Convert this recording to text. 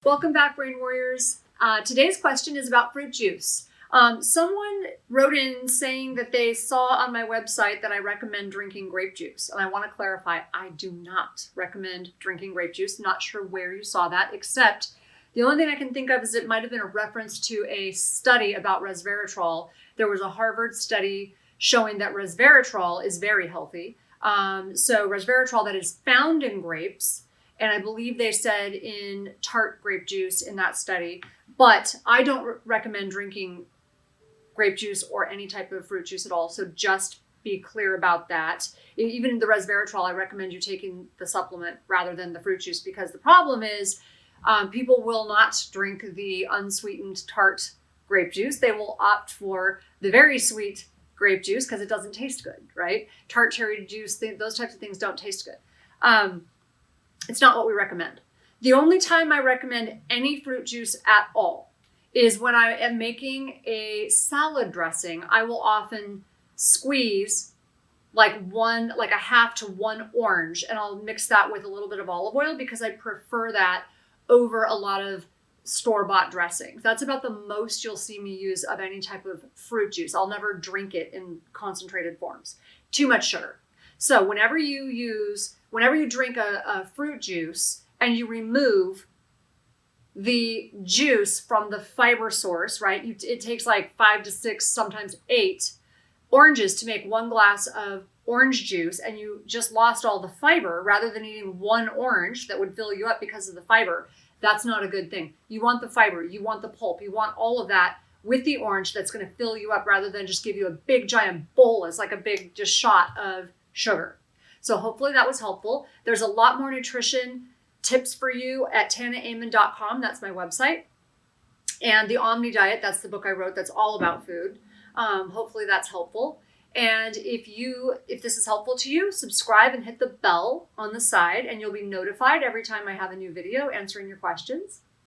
Welcome back, Brain Warriors. Today's question is about fruit juice. Someone wrote in saying that they saw on my website that I recommend drinking grape juice. And I want to clarify, I do not recommend drinking grape juice. Not sure where you saw that, except the only thing I can think of is it might have been a reference to a study about resveratrol. There was a Harvard study showing that resveratrol is very healthy. So resveratrol that is found in grapes, and I believe they said in tart grape juice in that study, but I don't recommend drinking grape juice or any type of fruit juice at all. So just be clear about that. Even the resveratrol, I recommend you taking the supplement rather than the fruit juice, because the problem is people will not drink the unsweetened tart grape juice. They will opt for the very sweet grape juice because it doesn't taste good, right? Tart cherry juice, those types of things don't taste good. It's not what we recommend. The only time I recommend any fruit juice at all is when I am making a salad dressing. I will often squeeze like a half to one orange, and I'll mix that with a little bit of olive oil because I prefer that over a lot of store-bought dressings. That's about the most you'll see me use of any type of fruit juice. I'll never drink it in concentrated forms. Too much sugar. So whenever you drink a fruit juice and you remove the juice from the fiber source, right? It takes like 5 to 6, sometimes 8 oranges to make 1 glass of orange juice, and you just lost all the fiber rather than eating 1 orange that would fill you up because of the fiber. That's not a good thing. You want the fiber, you want the pulp, you want all of that with the orange that's going to fill you up rather than just give you a big giant bolus, like a big just shot of sugar. So hopefully that was helpful. There's a lot more nutrition tips for you at tanaamen.com. That's my website. And the Omni Diet, that's the book I wrote that's all about food. Hopefully that's helpful. And if this is helpful to you, subscribe and hit the bell on the side, and you'll be notified every time I have a new video answering your questions.